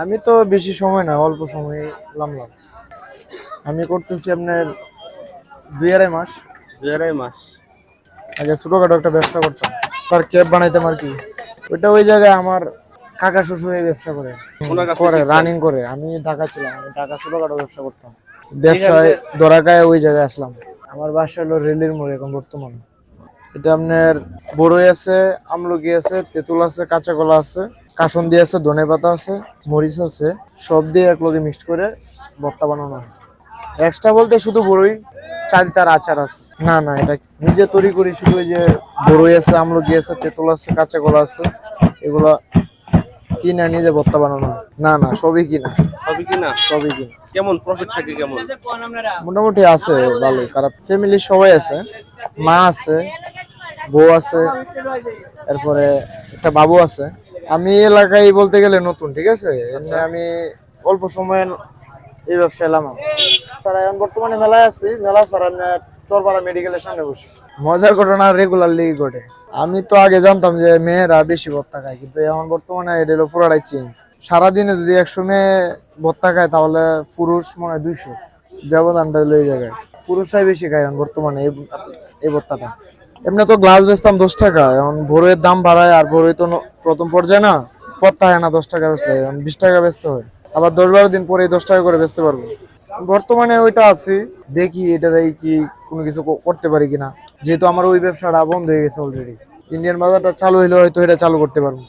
আমি তো বেশি সময় না, অল্প সময় নামলাম। আমি করতেছি আপনার 2-2.5 মাস। 2-2.5 মাস। আগে ছোটখাটো একটা ব্যবসা করতাম, তার ক্যাব বানাইতাম আর কি। ওইটা ওই জায়গায় আমার কাকা শ্বশুর এই ব্যবসা করে ওনার কাছ থেকে করে শিখছেন? রানিং করে। আমি ঢাকা ছিলাম, আমি ঢাকা ছোটখাটো ব্যবসা করতাম। এখান ব্যবসায় থেকে ধরাকায় ওই জায়গায় আসলাম। আমার বাসা হলো রেলের মোড়ে এখন বর্তমানে। এটা আপনার বড়ই আছে, আমলকি আছে, তেঁতুল আছে, কাঁচা কলা আছে, কাসুন্দি আছে, ধনেপাতা আছে, মরিচ আছে, সব দিয়ে এক লগে মিক্সড করে ভর্তা বানানো হয়। এক্সট্রা বলতে শুধু বড়ই, চাল তার আচার আছে। না না, এটা নিজে তৈরি করি। শুধু ওই যে বড়ই আছে, আমলকি আছে, তেঁতুল আছে, কাঁচা কলা আছে, এগুলা কিনা নিজে ভর্তা বানানো হয়। না না, সবই কিনা। সবই কিনা? সবই কিনা। কেমন প্রফিট থাকে কেমন? মোটামুটি আছে ভালোই। খারাপ ফ্যামিলির সবাই আছে, মা আছে, বউ আছে, তারপরে একটা বাবু আছে। আমি এলাকায় বলতে গেলে নতুন, ঠিক আছে। এমনি আমি অল্প সময় এই ব্যবসায় এলাম। তারা এখন বর্তমানে মেলায় আছি, মেলা ছাড়া চরপাড়া মেডিকেলের সামনে বসে। মজার ঘটনা রেগুলারলি ঘটে। আমি তো আগে জানতাম যে মেয়েরা বেশি ভর্তা খায়, কিন্তু এখন বর্তমানে এটা হলো পুরাটাই চেঞ্জ। সারাদিনে যদি 100 মেয়ে ভর্তা খায় তাহলে পুরুষ মনে হয় 200। ব্যবধানটা হলো এই জায়গায়, পুরুষরাই বেশি খায় এখন বর্তমানে এই ভর্তাটা। এমনি তো গ্লাস বেচতাম 10 টাকা, এখন ভোরের দাম বাড়ায়, আর ভোরে তো প্রথম পর্যায়ে না পড়তে হয় না 10 টাকা বেচলে, এখন 20 টাকা বেচতে হয়। আবার 10-12 দিন পরে 10 টাকা করে বেচতে পারবো। বর্তমানে ওইটা আছি, দেখি এটাই কি কোনো কিছু করতে পারি কিনা, যেহেতু আমার ওই ব্যবসাটা বন্ধ হয়ে গেছে অলরেডি। ইন্ডিয়ান বাজারটা চালু হইলে হয়তো এটা চালু করতে পারবো।